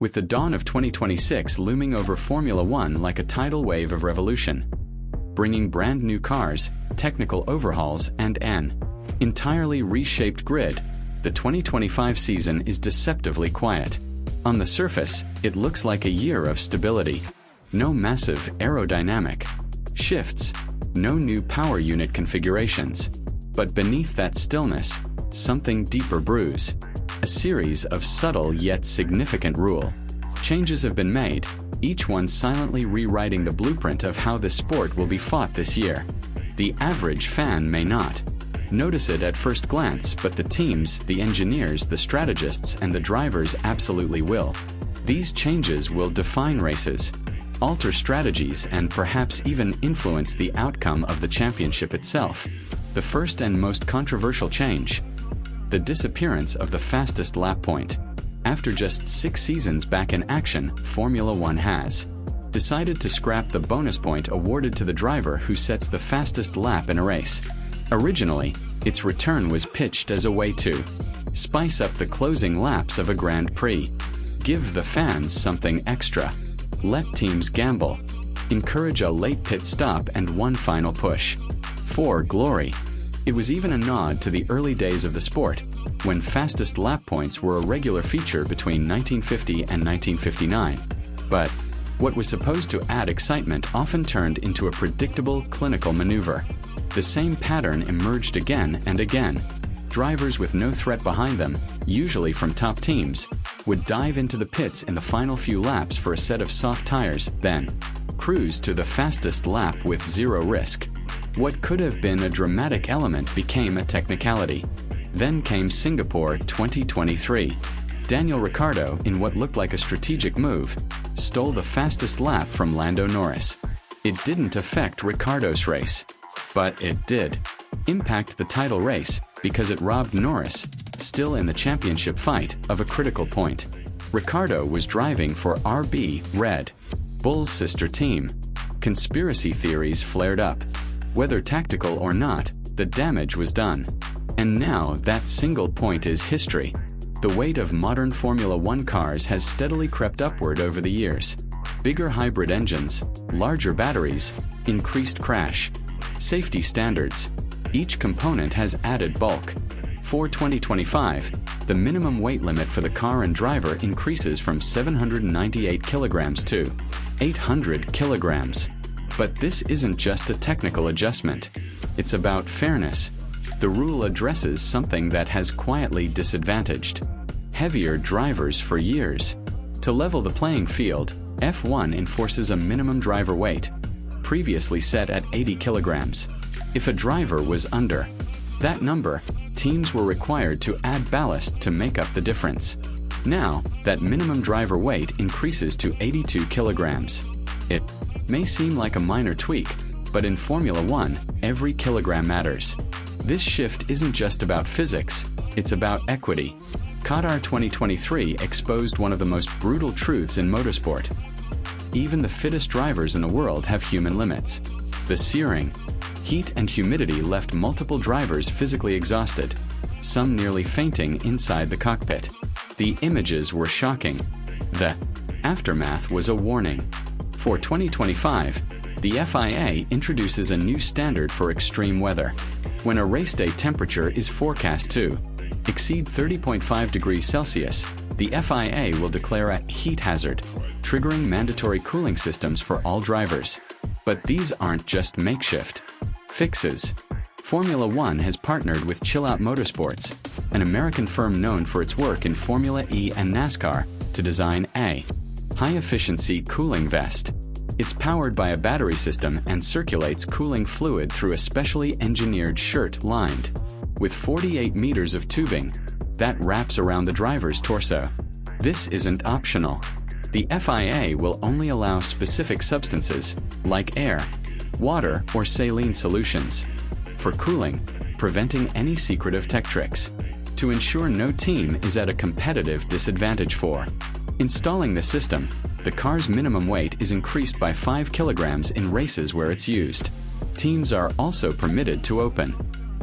with the dawn of 2026 looming over Formula One like a tidal wave of revolution, bringing brand new cars, technical overhauls, and an entirely reshaped grid. The 2025 season is deceptively quiet. On the surface, it looks like a year of stability. No massive aerodynamic shifts, no new power unit configurations. But beneath that stillness, something deeper brews. A series of subtle yet significant rule changes have been made, each one silently rewriting the blueprint of how the sport will be fought this year. The average fan may not notice it at first glance, but the teams, the engineers, the strategists, and the drivers absolutely will. These changes will define races, alter strategies, and perhaps even influence the outcome of the championship itself. The first and most controversial change: the disappearance of the fastest lap point. After just 6 seasons back in action, Formula One has decided to scrap the bonus point awarded to the driver who sets the fastest lap in a race. Originally, its return was pitched as a way to spice up the closing laps of a Grand Prix, give the fans something extra, let teams gamble, encourage a late pit stop and one final push for glory. It was even a nod to the early days of the sport, when fastest lap points were a regular feature between 1950 and 1959. But what was supposed to add excitement often turned into a predictable clinical maneuver. The same pattern emerged again and again. Drivers with no threat behind them, usually from top teams, would dive into the pits in the final few laps for a set of soft tires, then cruise to the fastest lap with zero risk. What could have been a dramatic element became a technicality. Then came Singapore 2023. Daniel Ricciardo, in what looked like a strategic move, stole the fastest lap from Lando Norris. It didn't affect Ricciardo's race, but it did impact the title race because it robbed Norris, still in the championship fight, of a critical point. Ricciardo was driving for RB Red Bull's sister team. Conspiracy theories flared up. Whether tactical or not, the damage was done. And now that single point is history. The weight of modern Formula One cars has steadily crept upward over the years. Bigger hybrid engines, larger batteries, increased crash safety standards. Each component has added bulk. For 2025, the minimum weight limit for the car and driver increases from 798 kilograms to 800 kilograms. But this isn't just a technical adjustment. It's about fairness. The rule addresses something that has quietly disadvantaged heavier drivers for years. To level the playing field, F1 enforces a minimum driver weight, previously set at 80 kilograms. If a driver was under that number, teams were required to add ballast to make up the difference. Now, that minimum driver weight increases to 82 kilograms. It may seem like a minor tweak, but in Formula One, every kilogram matters. This shift isn't just about physics, it's about equity. Qatar 2023 exposed one of the most brutal truths in motorsport. Even the fittest drivers in the world have human limits. The searing heat and humidity left multiple drivers physically exhausted, some nearly fainting inside the cockpit. The images were shocking. The aftermath was a warning. For 2025, the FIA introduces a new standard for extreme weather. When a race day temperature is forecast to exceed 30.5 degrees Celsius, the FIA will declare a heat hazard, triggering mandatory cooling systems for all drivers. But these aren't just makeshift fixes. Formula One has partnered with Chill Out Motorsports, an American firm known for its work in Formula E and NASCAR, to design a high-efficiency cooling vest. It's powered by a battery system and circulates cooling fluid through a specially engineered shirt lined with 48 meters of tubing that wraps around the driver's torso. This isn't optional. The FIA will only allow specific substances, like air, water, or saline solutions, for cooling, preventing any secretive tech tricks, to ensure no team is at a competitive disadvantage for installing the system. The car's minimum weight is increased by 5 kilograms in races where it's used. Teams are also permitted to open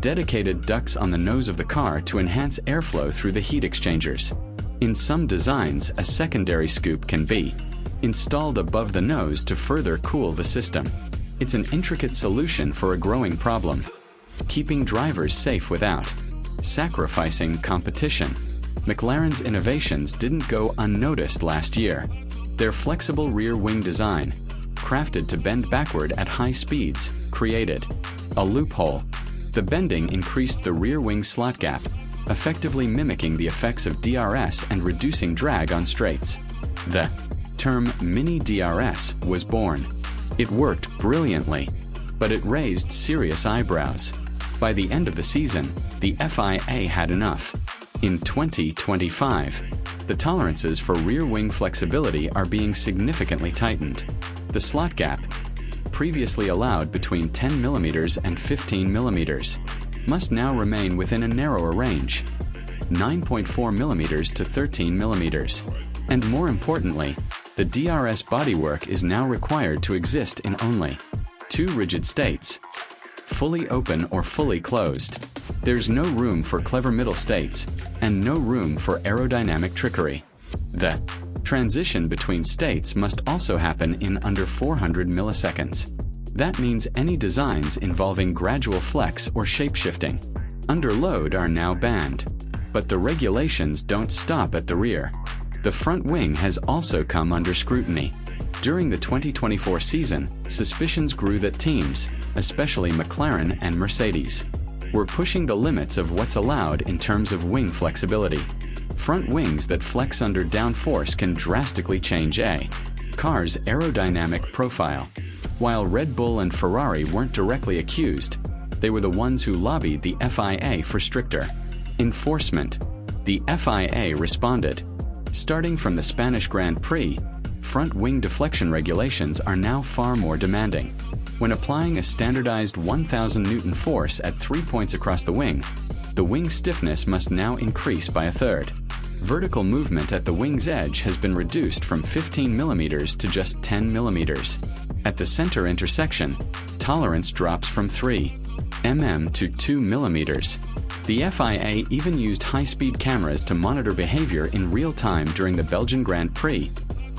dedicated ducts on the nose of the car to enhance airflow through the heat exchangers. In some designs, a secondary scoop can be installed above the nose to further cool the system. It's an intricate solution for a growing problem, keeping drivers safe without sacrificing competition. McLaren's innovations didn't go unnoticed last year. Their flexible rear wing design, crafted to bend backward at high speeds, created a loophole. The bending increased the rear wing slot gap, effectively mimicking the effects of DRS and reducing drag on straights. The term mini DRS was born. It worked brilliantly, but it raised serious eyebrows. By the end of the season, the FIA had enough. In 2025, the tolerances for rear wing flexibility are being significantly tightened. The slot gap, previously allowed between 10 mm and 15 mm, must now remain within a narrower range, 9.4 mm to 13 mm. And more importantly, the DRS bodywork is now required to exist in only two rigid states: fully open or fully closed. There's no room for clever middle states, and no room for aerodynamic trickery. The transition between states must also happen in under 400 milliseconds. That means any designs involving gradual flex or shape-shifting under load are now banned. But the regulations don't stop at the rear. The front wing has also come under scrutiny. During the 2024 season, suspicions grew that teams, especially McLaren and Mercedes, were pushing the limits of what's allowed in terms of wing flexibility. Front wings that flex under downforce can drastically change a car's aerodynamic profile. While Red Bull and Ferrari weren't directly accused, they were the ones who lobbied the FIA for stricter enforcement. The FIA responded. Starting from the Spanish Grand Prix, front wing deflection regulations are now far more demanding. When applying a standardized 1,000 Newton force at 3 points across the wing stiffness must now increase by a third. Vertical movement at the wing's edge has been reduced from 15 mm to just 10 mm. At the center intersection, tolerance drops from 3 mm to 2 mm. The FIA even used high-speed cameras to monitor behavior in real time during the Belgian Grand Prix,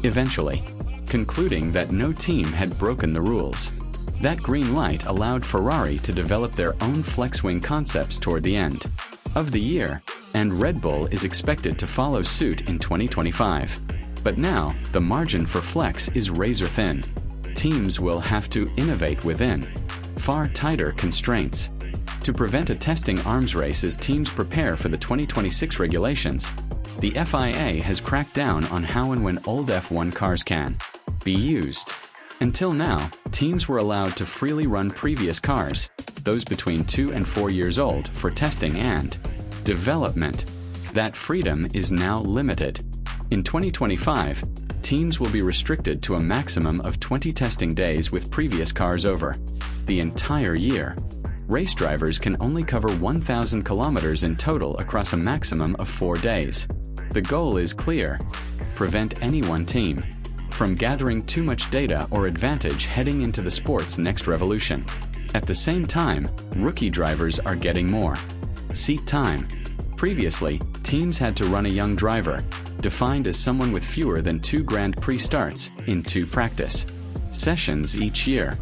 eventually concluding that no team had broken the rules. That green light allowed Ferrari to develop their own flex-wing concepts toward the end of the year, and Red Bull is expected to follow suit in 2025. But now, the margin for flex is razor-thin. Teams will have to innovate within far tighter constraints. To prevent a testing arms race as teams prepare for the 2026 regulations, the FIA has cracked down on how and when old F1 cars can be used. Until now, teams were allowed to freely run previous cars, those between 2 and 4 years old, for testing and development. That freedom is now limited. In 2025, teams will be restricted to a maximum of 20 testing days with previous cars over the entire year. Race drivers can only cover 1,000 kilometers in total across a maximum of 4 days. The goal is clear: prevent any one team from gathering too much data or advantage heading into the sport's next revolution. At the same time, rookie drivers are getting more seat time. Previously, teams had to run a young driver, defined as someone with fewer than 2 Grand Prix starts, in 2 practice sessions each year.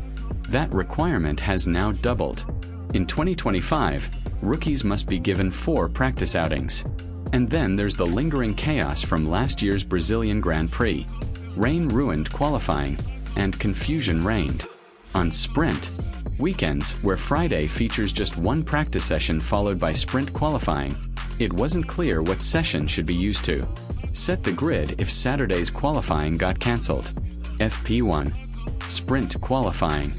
That requirement has now doubled. In 2025, rookies must be given 4 practice outings. And then there's the lingering chaos from last year's Brazilian Grand Prix. Rain ruined qualifying, and confusion reigned. On sprint weekends, where Friday features just 1 practice session followed by sprint qualifying, it wasn't clear what session should be used to set the grid if Saturday's qualifying got cancelled. FP1. Sprint qualifying.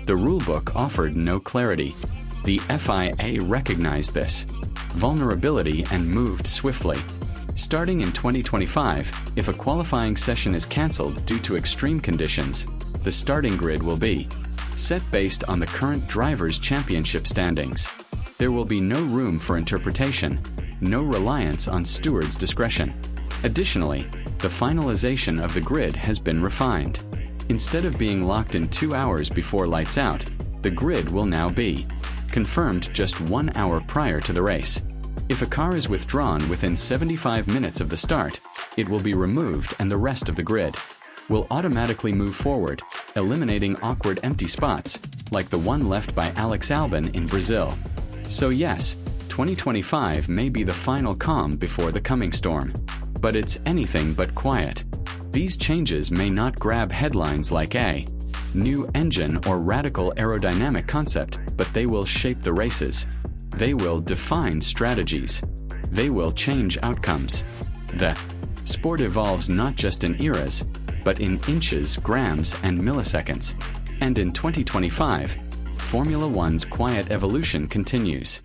The rulebook offered no clarity. The FIA recognized this vulnerability and moved swiftly. Starting in 2025, if a qualifying session is cancelled due to extreme conditions, the starting grid will be set based on the current drivers' championship standings. There will be no room for interpretation, no reliance on stewards' discretion. Additionally, the finalization of the grid has been refined. Instead of being locked in 2 hours before lights out, the grid will now be confirmed just 1 hour prior to the race. If a car is withdrawn within 75 minutes of the start, it will be removed and the rest of the grid will automatically move forward, eliminating awkward empty spots, like the one left by Alex Albon in Brazil. So yes, 2025 may be the final calm before the coming storm. But it's anything but quiet. These changes may not grab headlines like a new engine or radical aerodynamic concept, but they will shape the races. They will define strategies. They will change outcomes. The sport evolves not just in eras, but in inches, grams, and milliseconds. And in 2025, Formula One's quiet evolution continues.